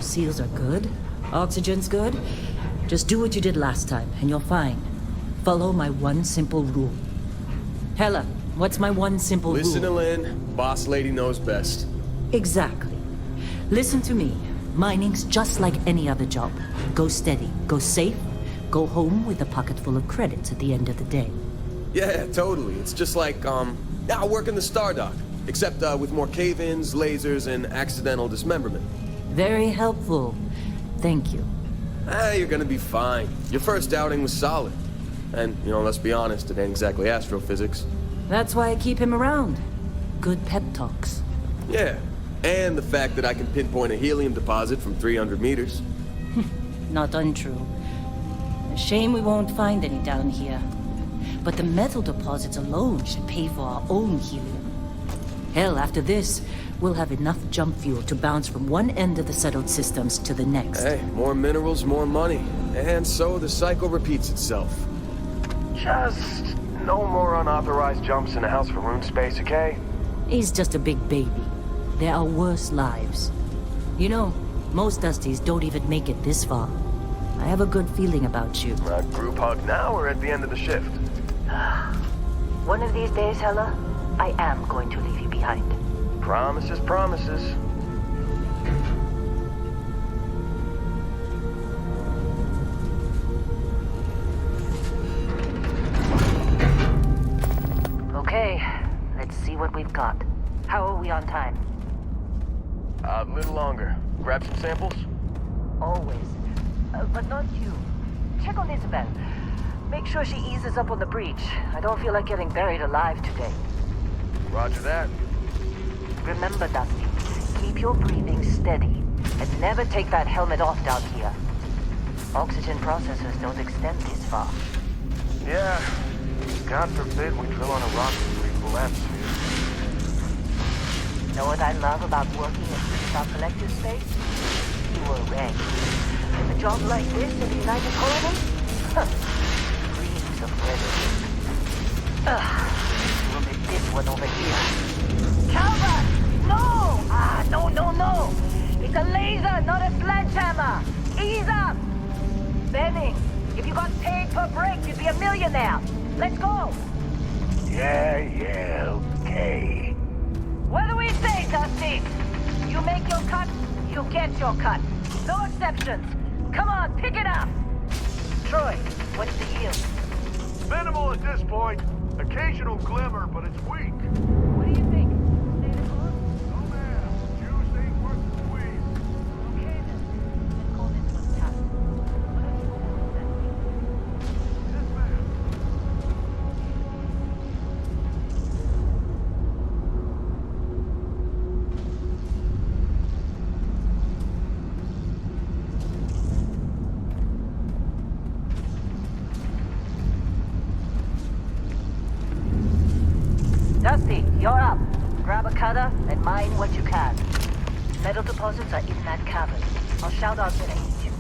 Seals are good. Oxygen's good. Just do what you did last time, and you're fine. Follow my one simple rule. Hella, what's my one simple rule? Listen to Lynn. Boss lady knows best. Exactly. Listen to me. Mining's just like any other job. Go steady, go safe, go home with a pocket full of credits at the end of the day. Yeah, totally. It's just like, now working the Star Dock. Except, with more cave-ins, lasers, and accidental dismemberment. Very helpful. Thank you. You're gonna be fine. Your first outing was solid. And, let's be honest, it ain't exactly astrophysics. That's why I keep him around. Good pep talks. Yeah, and the fact that I can pinpoint a helium deposit from 300 meters. Not untrue. A shame we won't find any down here. But the metal deposits alone should pay for our own helium. Hell, after this, we'll have enough jump fuel to bounce from one end of the settled systems to the next. Hey, more minerals, more money. And so the cycle repeats itself. Just no more unauthorized jumps in the house for room space, okay? He's just a big baby. There are worse lives. Most Dusties don't even make it this far. I have a good feeling about you. A group hug now or at the end of the shift? One of these days, Hella, I am going to leave you behind. Promises, promises. Okay, let's see what we've got. How are we on time? A little longer. Grab some samples? Always. But not you. Check on Isabel. Make sure she eases up on the breach. I don't feel like getting buried alive today. Roger that. Remember, Dusty, keep your breathing steady and never take that helmet off down here. Oxygen processors don't extend this far. Yeah. God forbid we drill on a rock with breathable atmosphere. Know what I love about working in our collective space? You were rank. With a job like this in the United Colony? Dreams of weather. Look at this one over here. Calvert! No! No! It's a laser, not a sledgehammer! Ease up! Benning, if you got paid per break, you'd be a millionaire. Let's go! Yeah, okay. What do we say, Dusty? You make your cut, you get your cut. No exceptions. Come on, pick it up! Troy, what's the yield? Minimal at this point. Occasional glimmer, but it's weak. What do you think? Stay the course? No, ma'am. Juice ain't worth the squeeze. Okay then. Let's call this one tap. What are you going to do? Yes, ma'am. Dusty, you're up. Grab a cutter and mine what you can. Metal deposits are in that cavern. I'll shout out when I need you.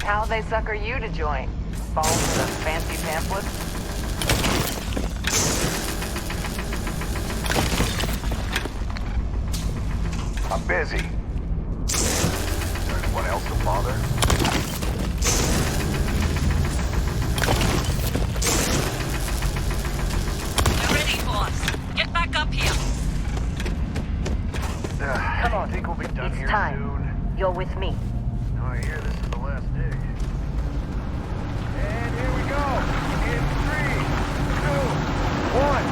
How'd they sucker you to join? Fall for the fancy pamphlets? I'm busy. Is there anyone else to bother? Get back up here. Come on. I think we'll be done It's here time. soon. You're with me. Oh, I hear this is the last dig. And here we go. In 3, 2, 1.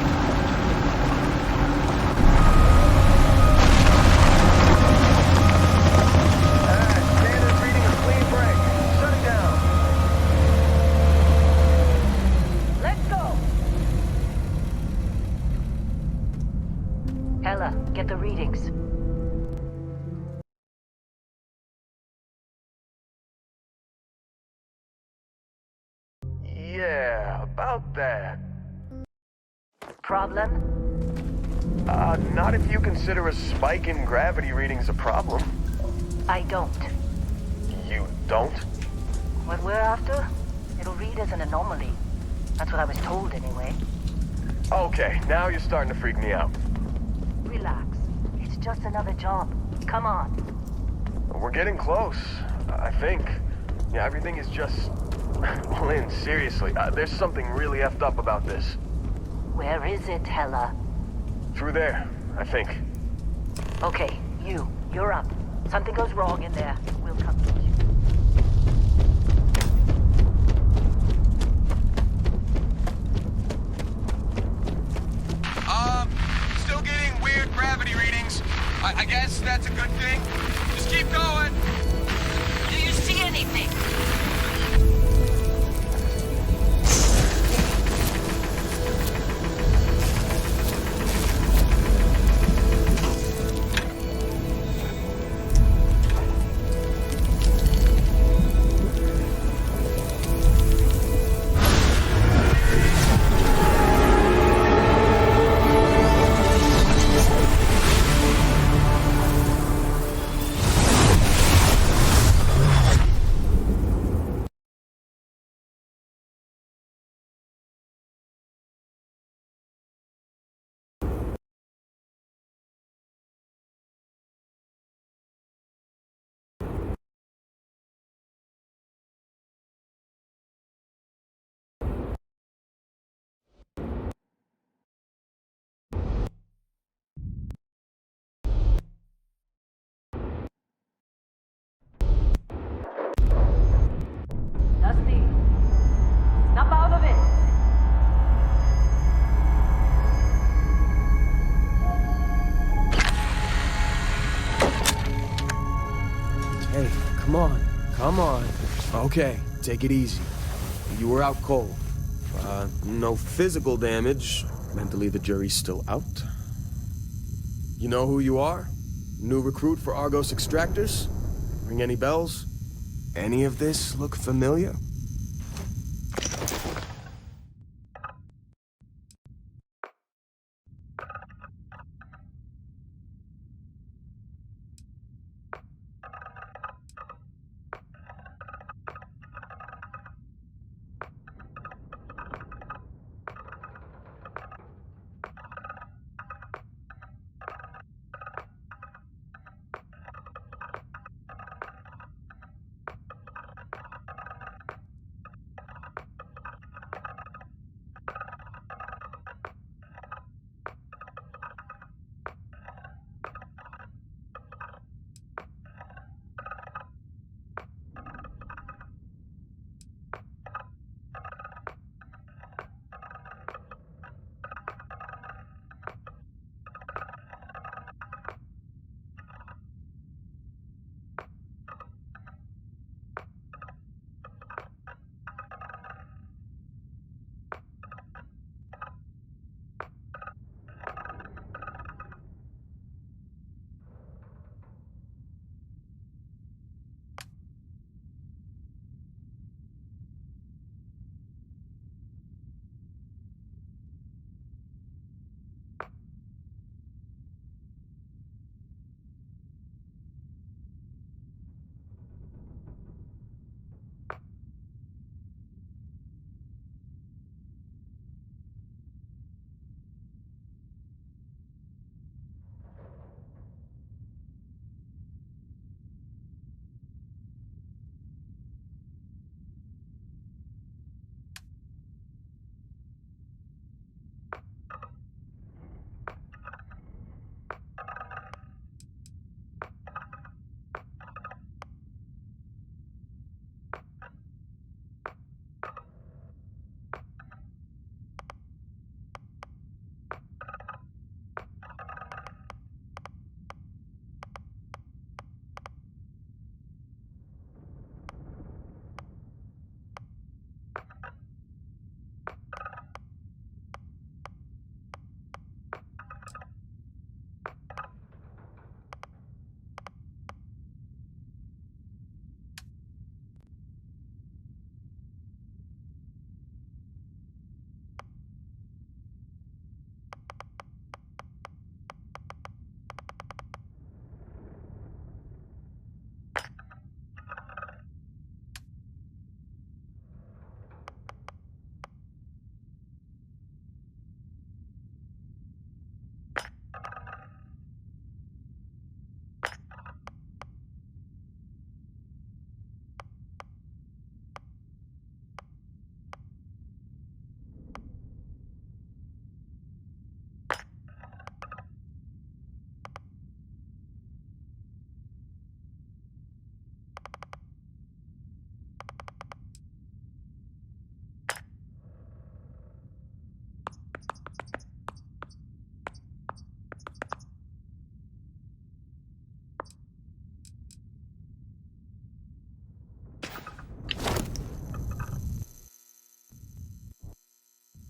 Standard reading a clean break. Shut it down. Let's go. Hella, get the readings. Yeah, about that. Problem? Not if you consider a spike in gravity readings a problem. I don't. You don't? What we're after, it'll read as an anomaly. That's what I was told anyway. Okay, now you're starting to freak me out. Relax. just another jump. Come on. We're getting close, I think. Yeah, everything is just... Lynn, seriously, there's something really effed up about this. Where is it, Hella? Through there, I think. Okay, you're up. Something goes wrong in there. We'll come get you. Still getting weird gravity readings. I guess that's a good thing. Just keep going. Do you see anything? Dusty, snap out of it. Hey, come on. Come on. Okay, take it easy. You were out cold. No physical damage. Mentally, the jury's still out. You know who you are? New recruit for Argos Extractors? Ring any bells? Any of this look familiar?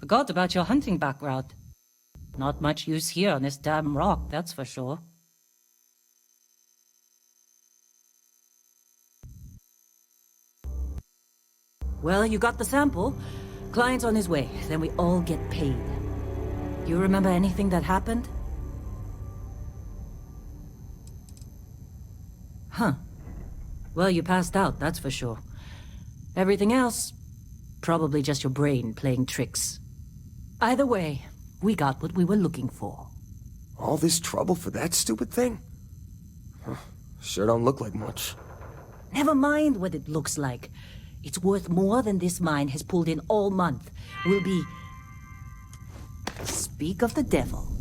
Forgot about your hunting background. Not much use here on this damn rock, that's for sure. Well, you got the sample. Client's on his way, then we all get paid. You remember anything that happened? Huh. Well, you passed out, that's for sure. Everything else, probably just your brain playing tricks. Either way, we got what we were looking for. All this trouble for that stupid thing? Huh. Sure don't look like much. Never mind what it looks like. It's worth more than this mine has pulled in all month. We'll be... Speak of the devil.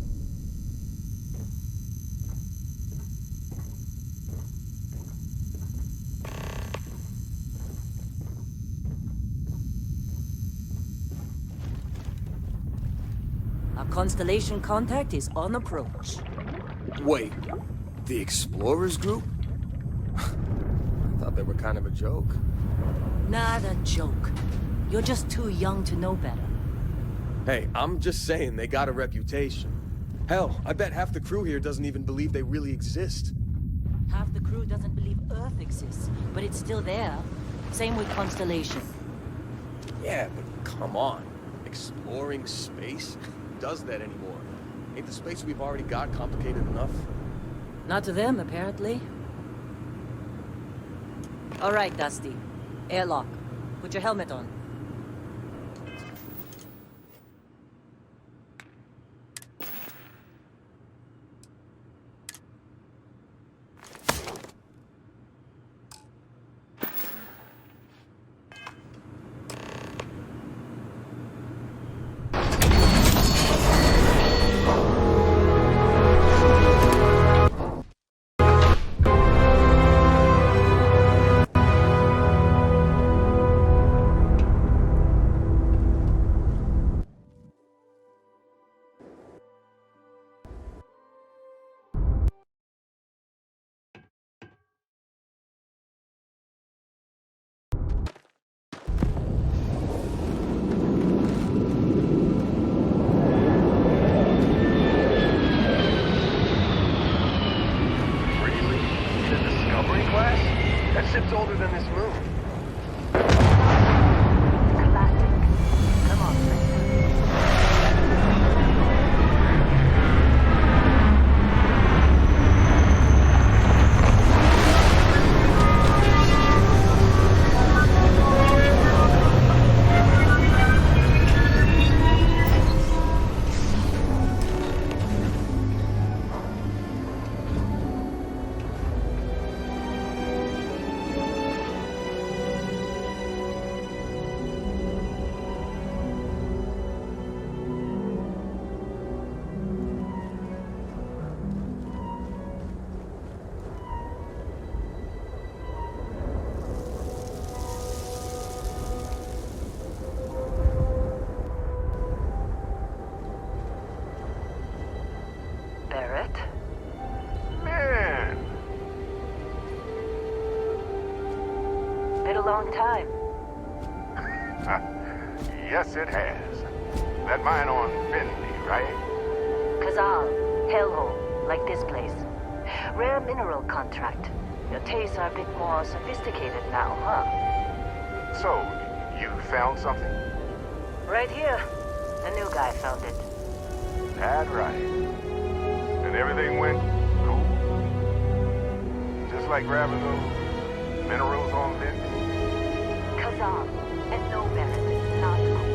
Our constellation contact is on approach. Wait, the Explorers group? I thought they were kind of a joke. Not a joke. You're just too young to know better. Hey, I'm just saying they got a reputation. Hell, I bet half the crew here doesn't even believe they really exist. Half the crew doesn't believe Earth exists, but it's still there. Same with Constellation. Yeah, but come on. Exploring space? Who does that anymore? Ain't the space we've already got complicated enough? Not to them, apparently. All right, Dusty. Airlock. Put your helmet on. ship's older than this moon. Classic. Come on, Frank. Barrett? Man, Been a long time. yes it has. That mine on Bentley, right? Kazal, hellhole, like this place. Rare mineral contract. Your tastes are a bit more sophisticated now, huh? So, you found something? Right here. The new guy found it. That right. And everything went cool? Just like grabbing those minerals on Bentley? Kazal, and no Barrett, not cool.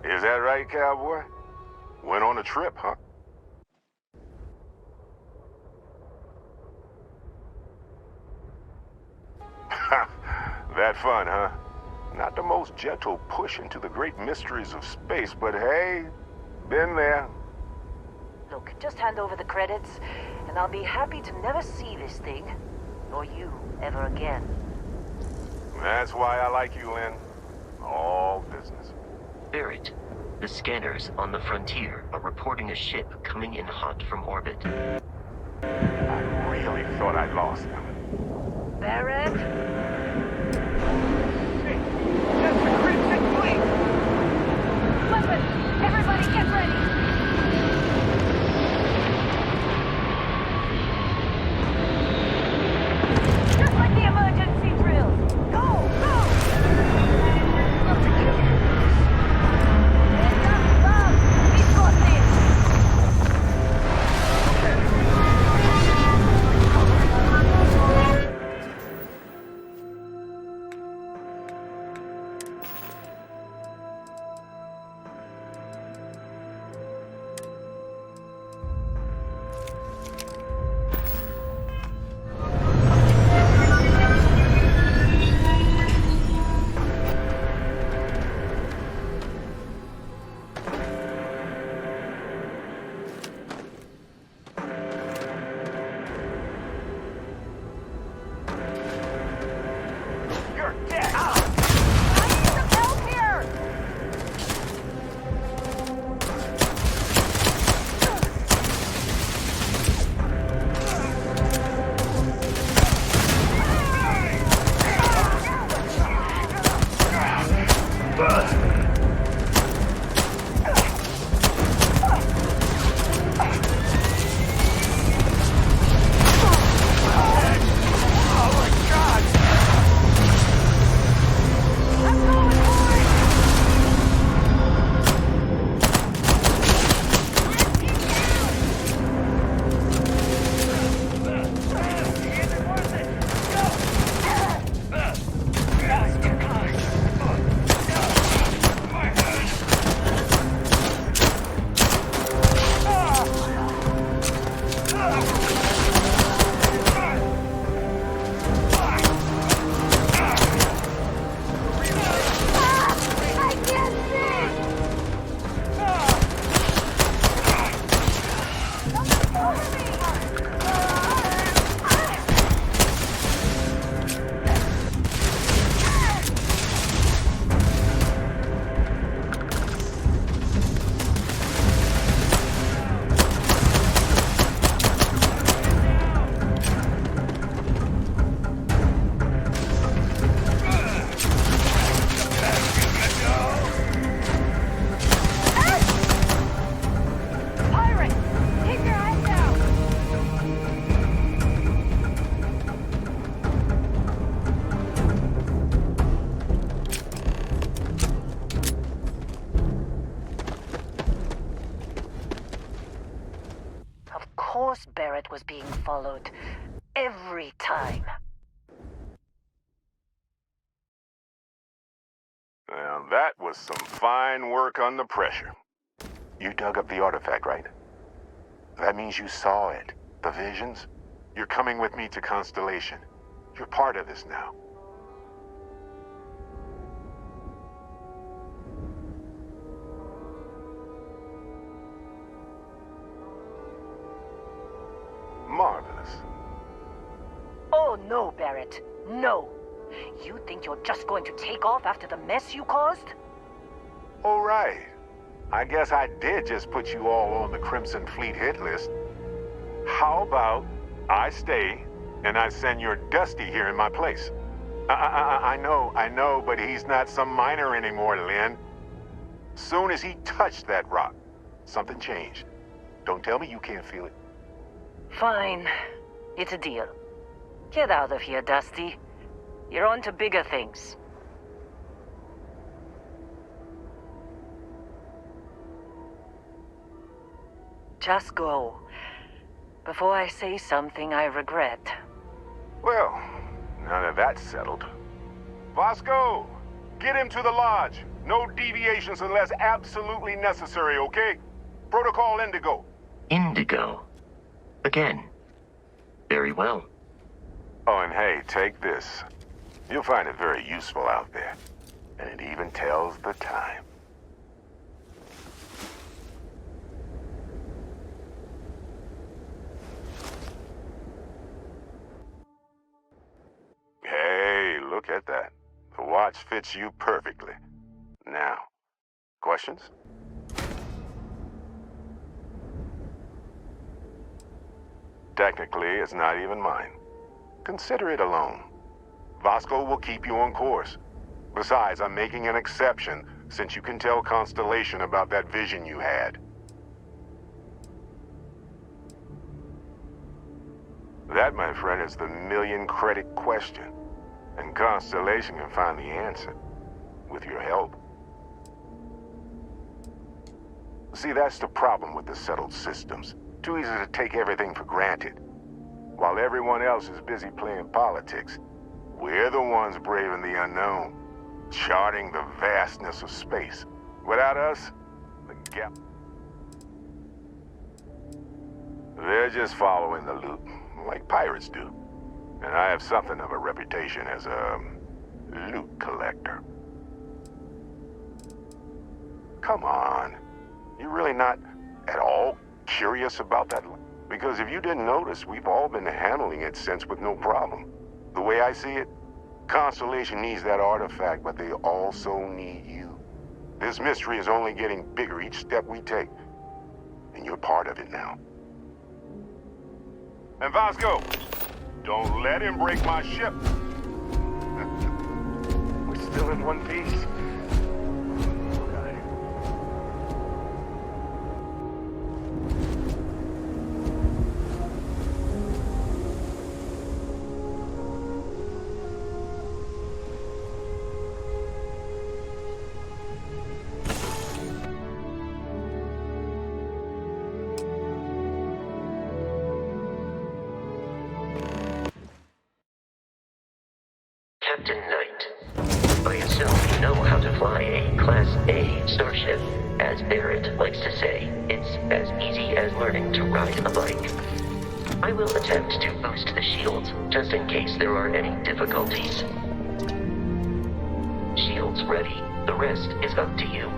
Is that right, cowboy? Went on a trip, huh? That fun, huh? Not the most gentle push into the great mysteries of space, but hey, been there. Look, just hand over the credits, and I'll be happy to never see this thing, or you, ever again. That's why I like you, Lynn. All business. Barrett, the scanners on the frontier are reporting a ship coming in hot from orbit. I really thought I'd lost them. Barrett? That's the Crimson Fleet! Weapons! Everybody get ready! Just like the emergency drills! Go! Go! Not to kill you. Heads up, Bob! We've got this! You're dead! I need some help here! I'm going for it! I can't see! Don't over me! Pirate! Keep your head down! Of course Barrett was being followed. Every time. Now, that was some fine work under pressure. You dug up the artifact, right? That means you saw it. The visions? You're coming with me to Constellation. You're part of this now. Marvelous. Oh no, Barrett. No. You think you're just going to take off after the mess you caused? All right. I guess I did just put you all on the Crimson Fleet hit list. How about I stay and I send your Dusty here in my place? I know, but he's not some miner anymore, Lynn. Soon as he touched that rock, something changed. Don't tell me you can't feel it. Fine. It's a deal. Get out of here, Dusty. You're on to bigger things. Just go. Before I say something I regret. Well, now that that's settled. Vasco, get him to the lodge. No deviations unless absolutely necessary, okay? Protocol Indigo. Indigo. Again. Very well. Oh, and hey, take this. You'll find it very useful out there. And it even tells the time. Hey, look at that. parts fits you perfectly. Now, questions? Technically, it's not even mine. Consider it a loan. Vasco will keep you on course. Besides, I'm making an exception since you can tell Constellation about that vision you had. That, my friend, is the million-credit question. And Constellation can find the answer. With your help. See, that's the problem with the settled systems. Too easy to take everything for granted. While everyone else is busy playing politics, we're the ones braving the unknown, charting the vastness of space. Without us, the gap... They're just following the loot, like pirates do. And I have something of a reputation as a loot collector. Come on. You're really not at all curious about that? Because if you didn't notice, we've all been handling it since with no problem. The way I see it, Constellation needs that artifact, but they also need you. This mystery is only getting bigger each step we take. And you're part of it now. And Vasco, don't let him break my ship. We're still in one piece. Captain Knight, I assume you know how to fly a Class A starship. As Barrett likes to say, it's as easy as learning to ride a bike. I will attempt to boost the shields, just in case there are any difficulties. Shields ready. The rest is up to you.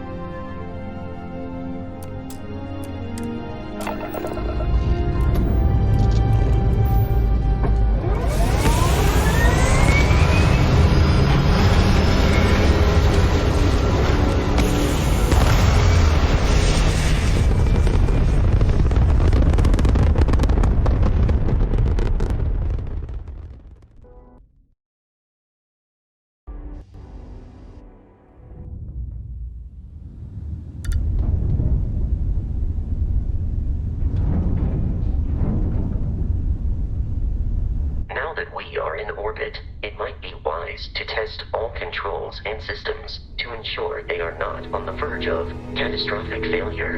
To test all controls and systems to ensure they are not on the verge of catastrophic failure.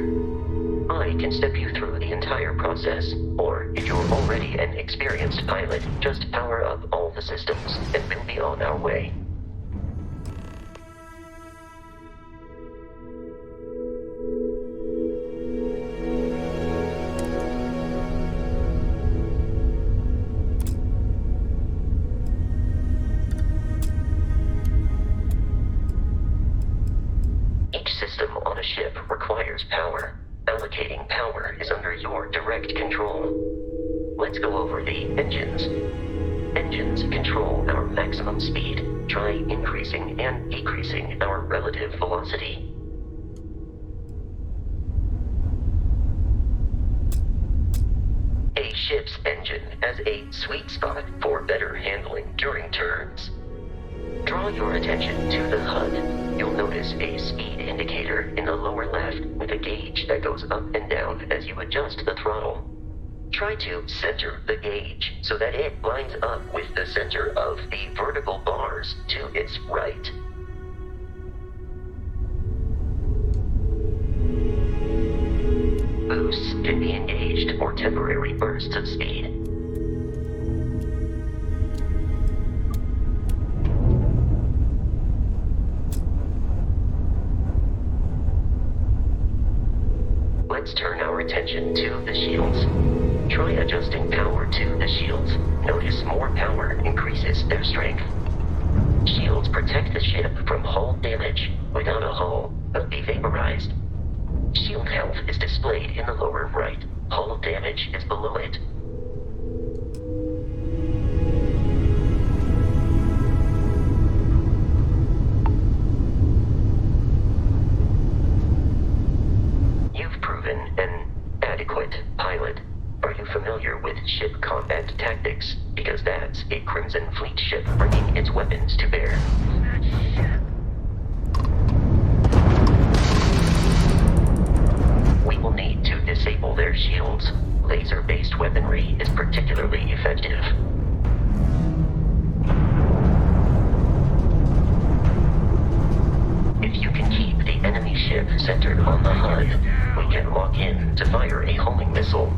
I can step you through the entire process, or if you're already an experienced pilot, just power up all the systems and we'll be on our way. Ship requires power. Allocating power is under your direct control. Let's go over the engines. Engines control our maximum speed. Try increasing and decreasing our relative velocity. A ship's engine has a sweet spot for better handling during turns. Draw your attention to the HUD. You'll notice a speed indicator in the lower left with a gauge that goes up and down as you adjust the throttle. Try to center the gauge so that it lines up with the center of the vertical bars to its right. Boosts can be engaged for temporary bursts of speed. Let's turn our attention to the shields. Try adjusting power to the shields. Notice more power increases their strength. Shields protect the ship from hull damage. Without a hull, they'll be vaporized. Shield health is displayed in the lower right. Hull damage is below it. Quit, pilot. Are you familiar with ship combat tactics? Because that's a Crimson Fleet ship bringing its weapons to bear. We will need to disable their shields. Laser-based weaponry is particularly effective. If you can keep the enemy ship centered on the HUD, we can lock in to fire a homing missile.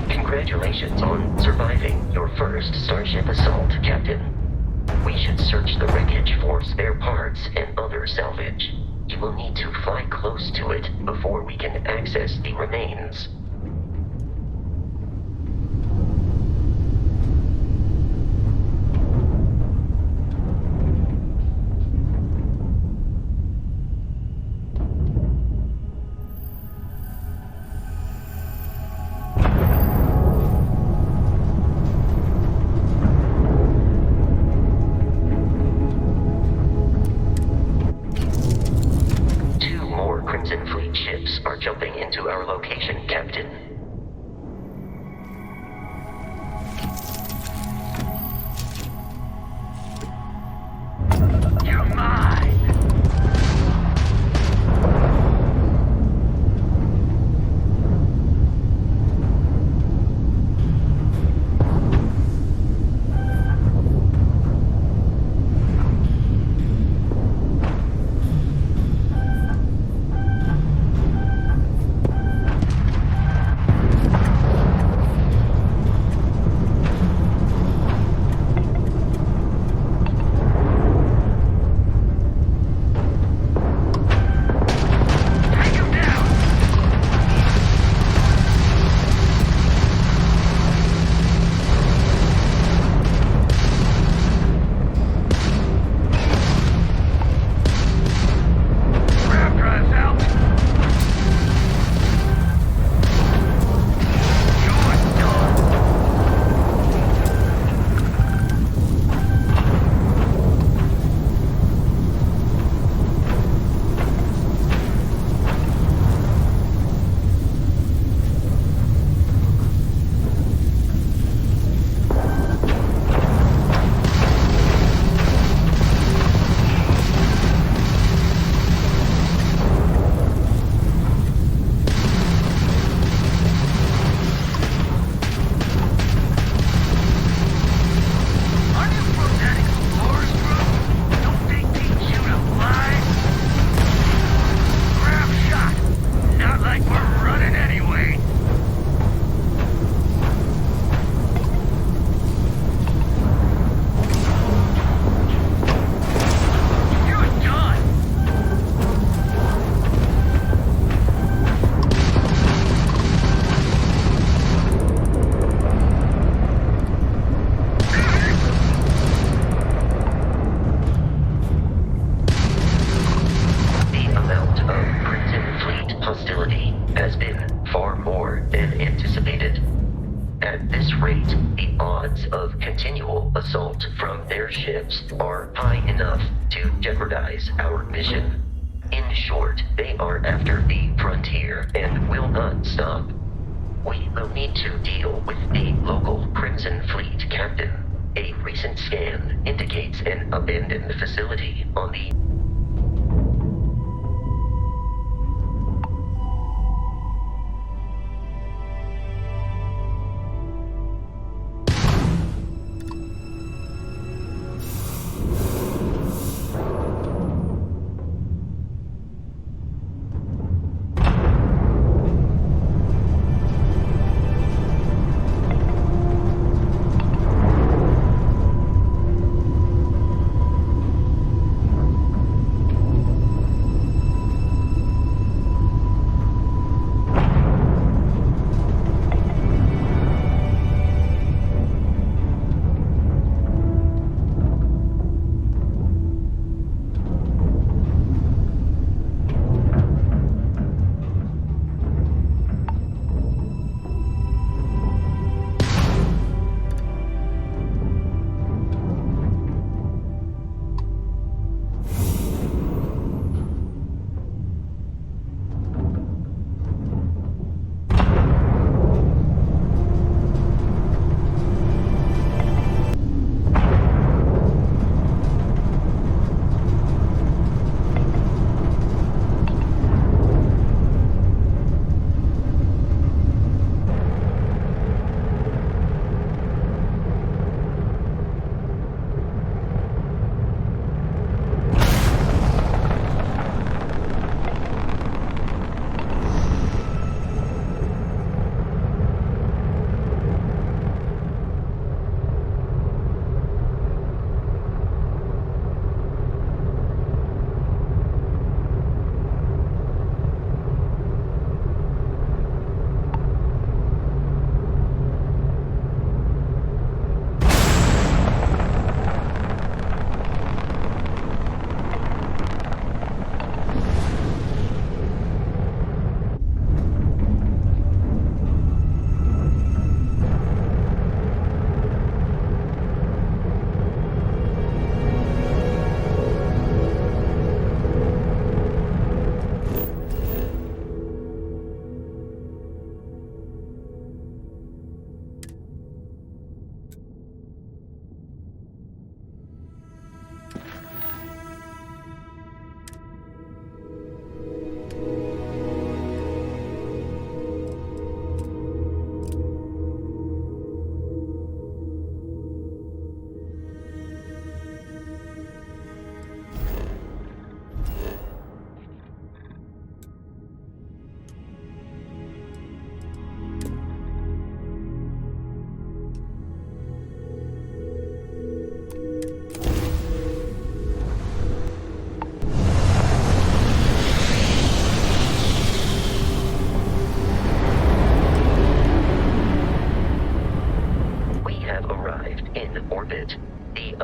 Congratulations on surviving your first Starship assault, Captain. We should search the wreckage for spare parts and other salvage. You will need to fly close to it before we can access the remains. Are jumping into our location, Captain. You're mine! their ships are high enough to jeopardize our mission. In short, they are after the frontier and will not stop. We will need to deal with the local Crimson Fleet captain. A recent scan indicates an abandoned facility on the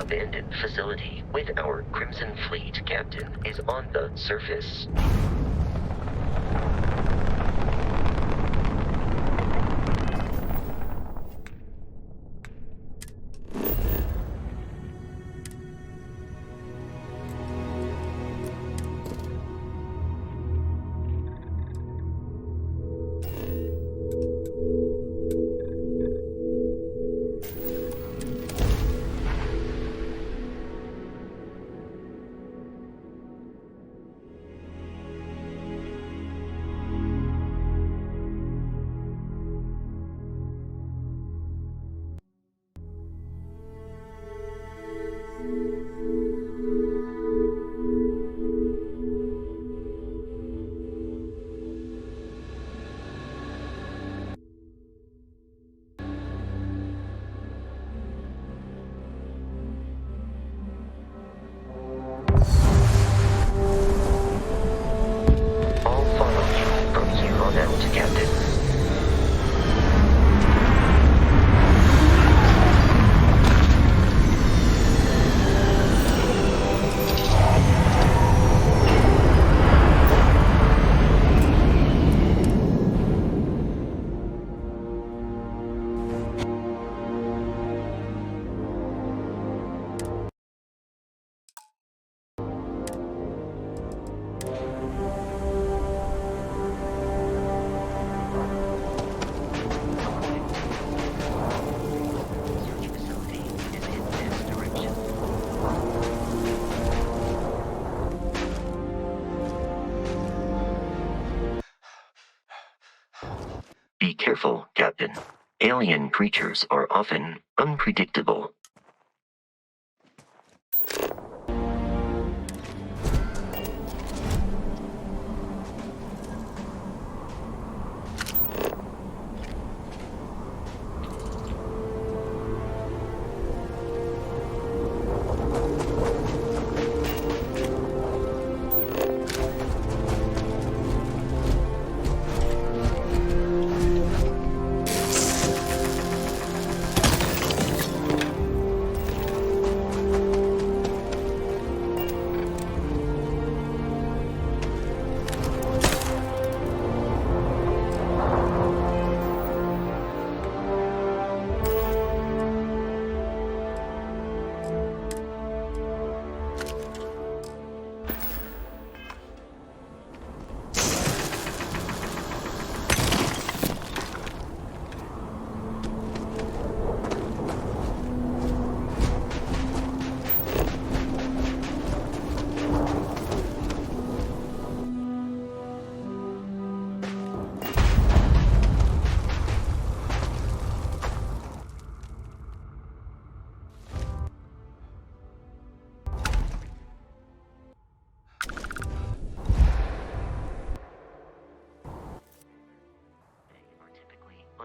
abandoned facility with our Crimson Fleet captain is on the surface. Be careful, Captain. Alien creatures are often unpredictable.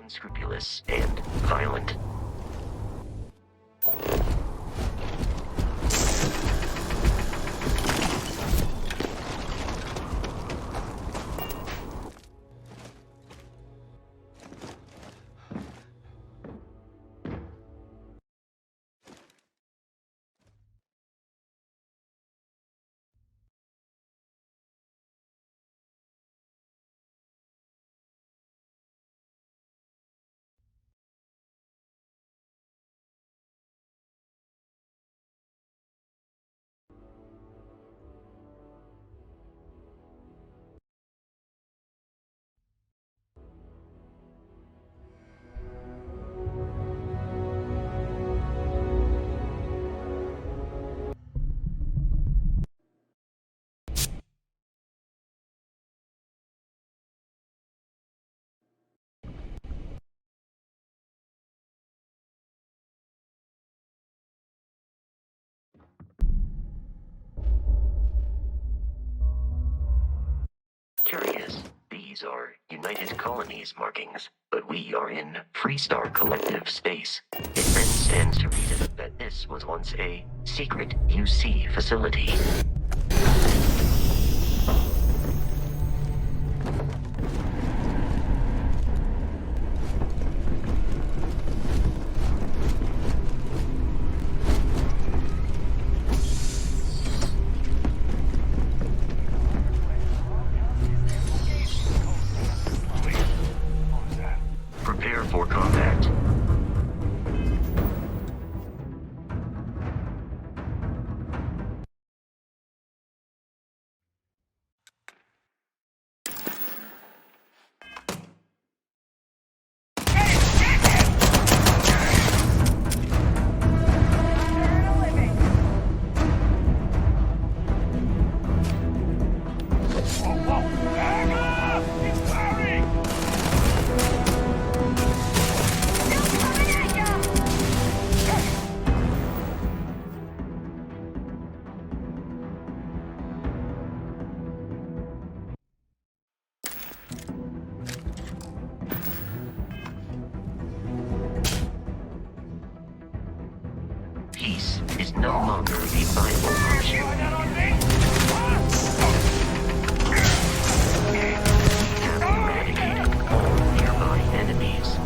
Unscrupulous and violent. Curious. These are United Colonies markings, but we are in Freestar Collective space. It then stands to reason that this was once a secret UC facility. Prepare for combat. Peace is no longer a viable option. We have eradicated all nearby enemies.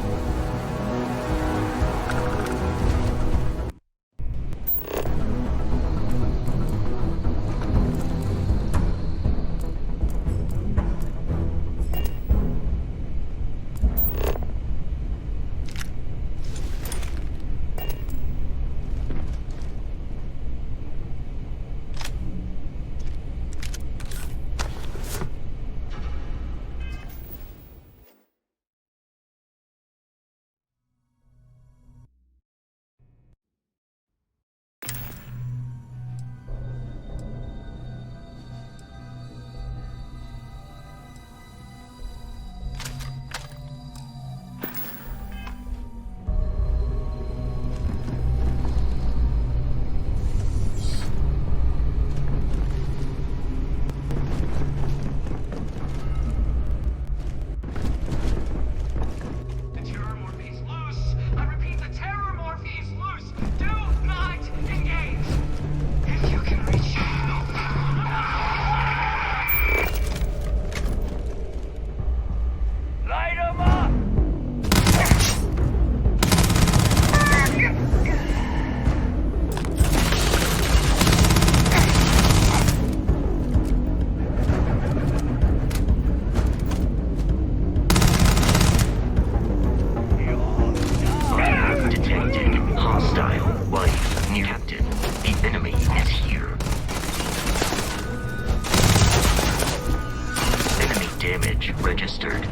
Damage registered.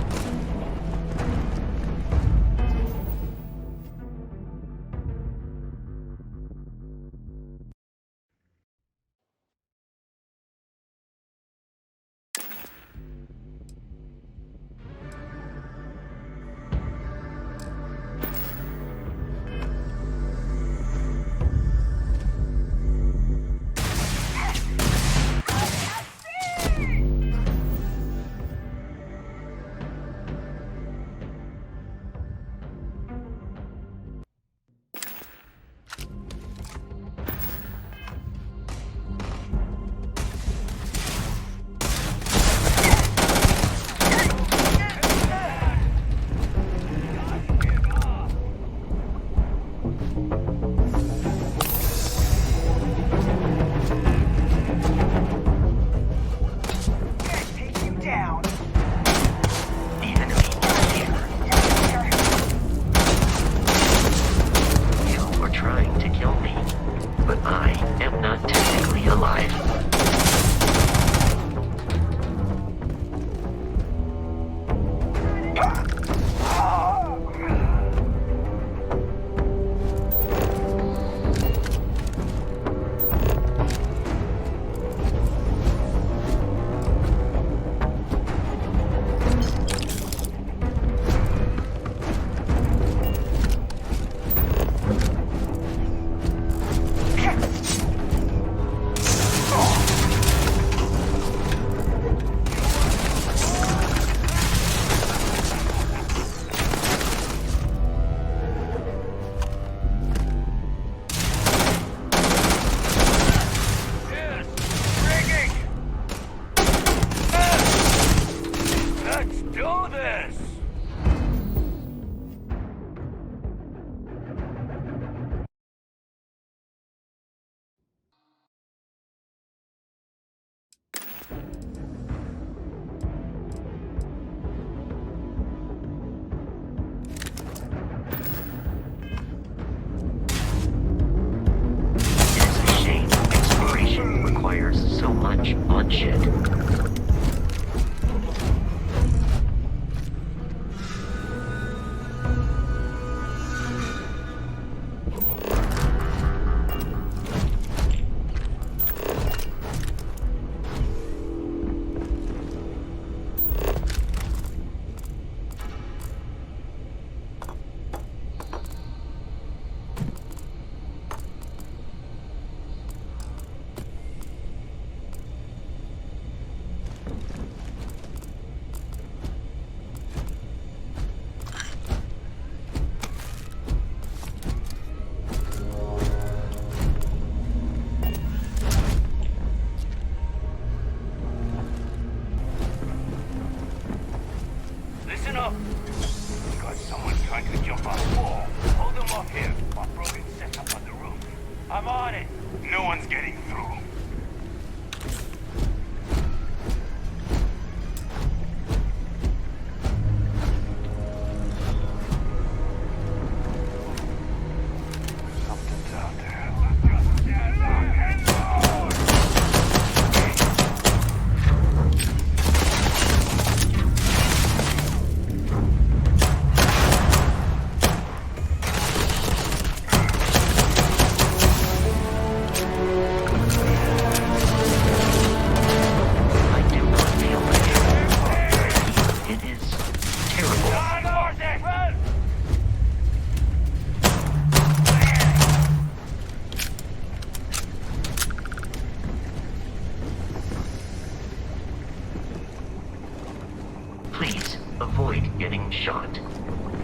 Avoid getting shot.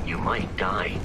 You might die.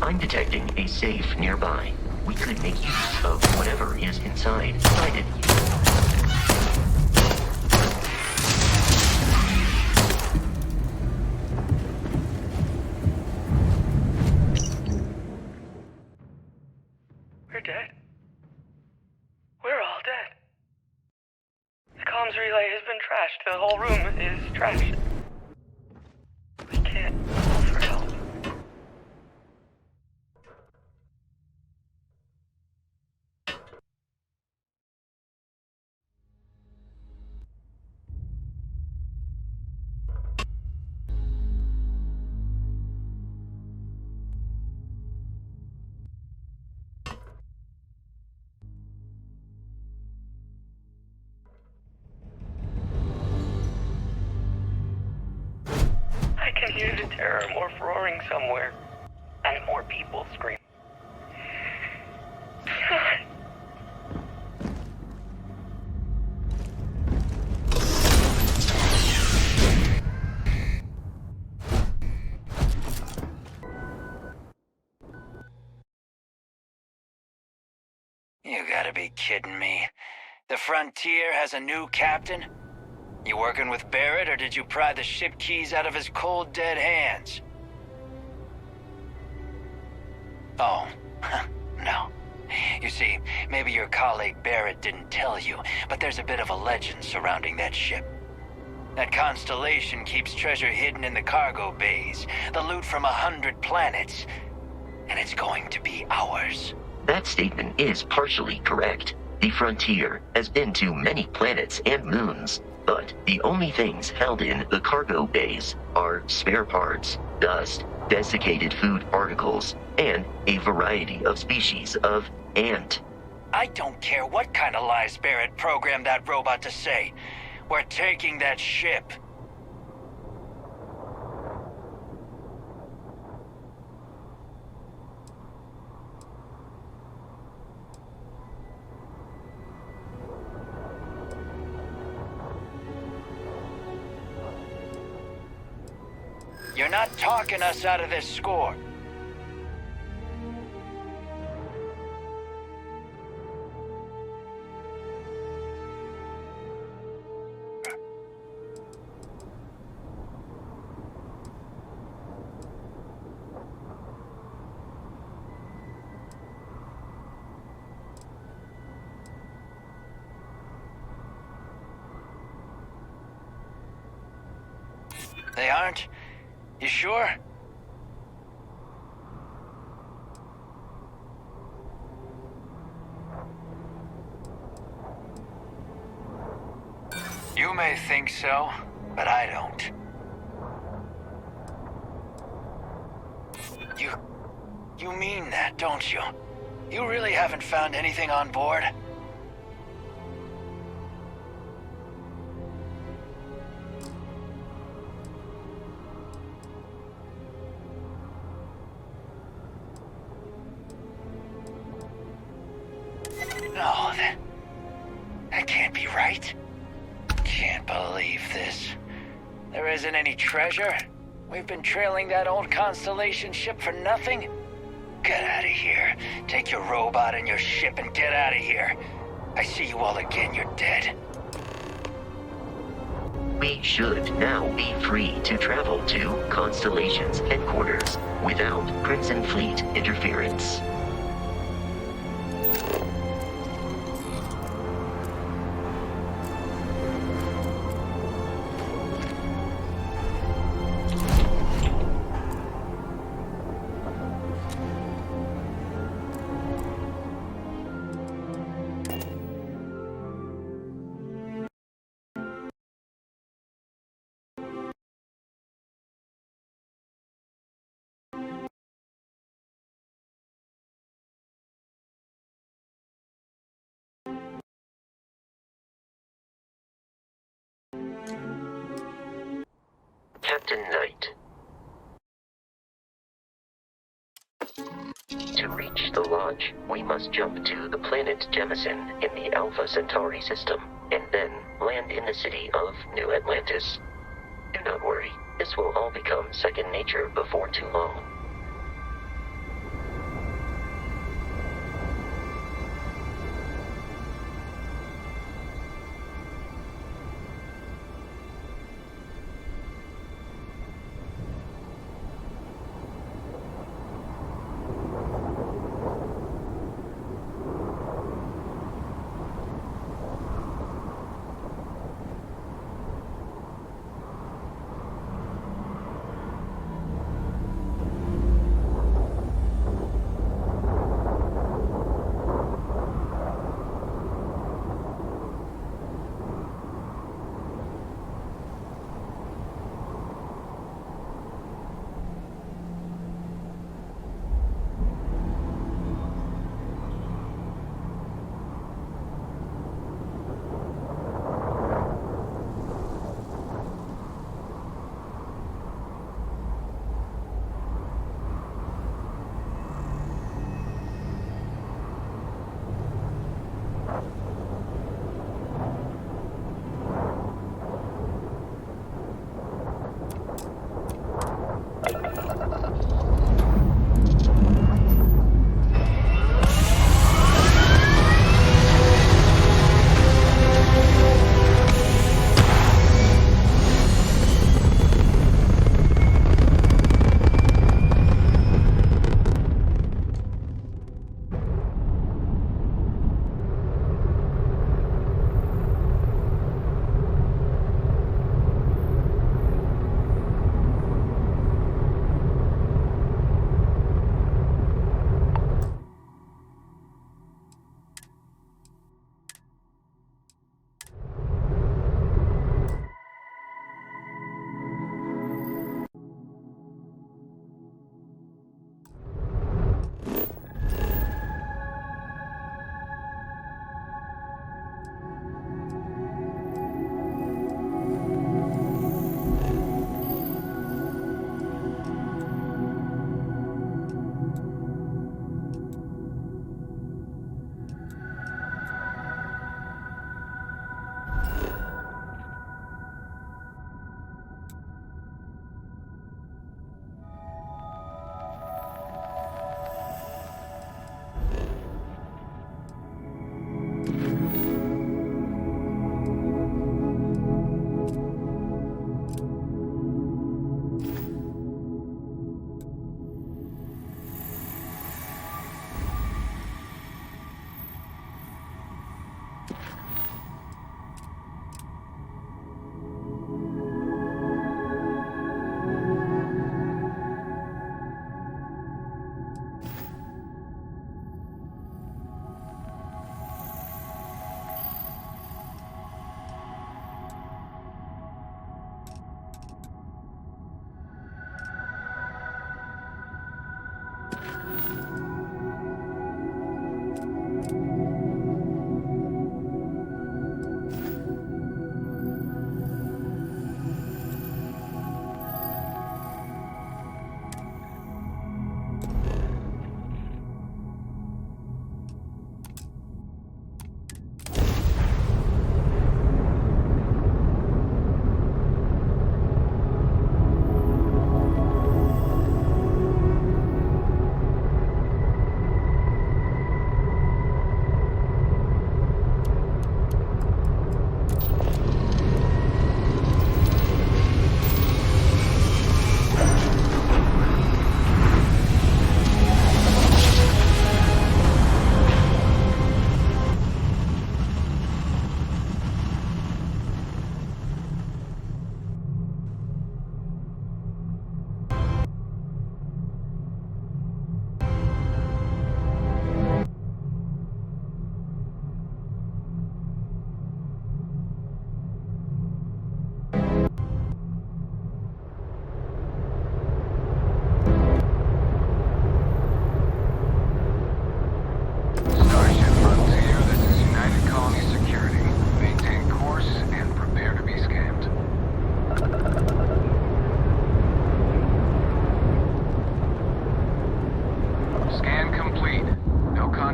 I'm detecting a safe nearby. We could make use of whatever is inside it. We're dead. We're all dead. The comms relay has been trashed. The whole room is trashed. We can't call for help. I can hear the terror morph roaring somewhere. And more people scream. You gotta be kidding me. The Frontier has a new captain? You working with Barrett, or did you pry the ship keys out of his cold, dead hands? Oh, no. You see, maybe your colleague Barrett didn't tell you, but there's a bit of a legend surrounding that ship. That constellation keeps treasure hidden in the cargo bays, the loot from 100 planets, and it's going to be ours. That statement is partially correct. The Frontier has been to many planets and moons, but the only things held in the cargo bays are spare parts, dust, desiccated food particles, and a variety of species of ant. I don't care what kind of lies Barrett programmed that robot to say. We're taking that ship. You're not talking us out of this score. They aren't? You sure? You may think so, but I don't. You mean that, don't you? You really haven't found anything on board? No, that can't be right. Can't believe this. There isn't any treasure? We've been trailing that old Constellation ship for nothing? Get out of here. Take your robot and your ship and get out of here. I see you all again, you're dead. We should now be free to travel to Constellation's headquarters without Crimson Fleet interference. Captain Knight. To reach the Lodge, we must jump to the planet Jemison in the Alpha Centauri system, and then land in the city of New Atlantis. Do not worry, this will all become second nature before too long.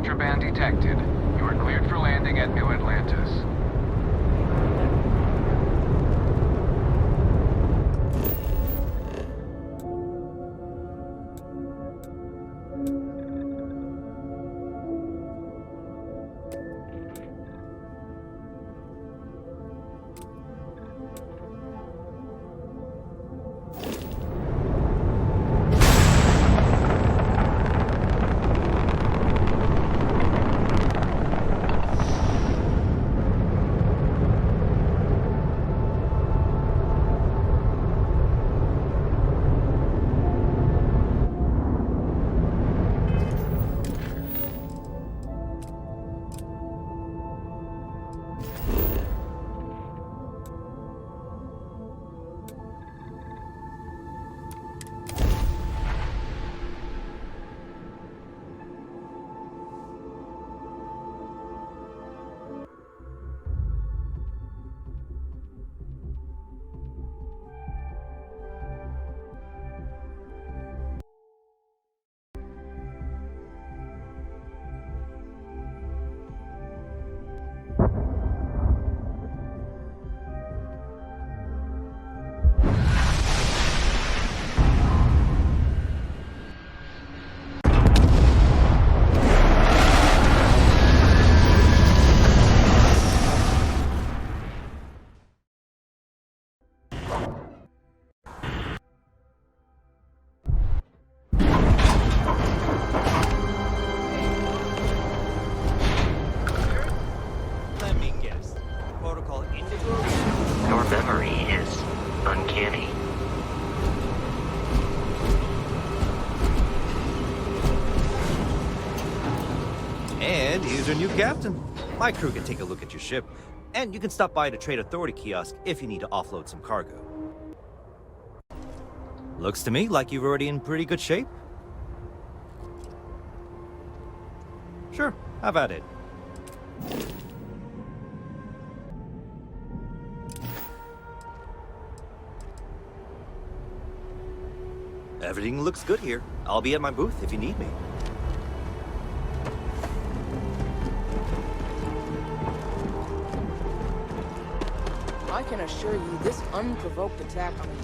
contraband detected. You are cleared for landing at New Atlantis. Let me guess. Protocol Indigo? Your memory is uncanny. And here's your new captain. My crew can take a look at your ship, and you can stop by the Trade Authority kiosk if you need to offload some cargo. Looks to me like you're already in pretty good shape. Sure, have at it. Everything looks good here. I'll be at my booth if you need me. I can assure you this unprovoked attack on a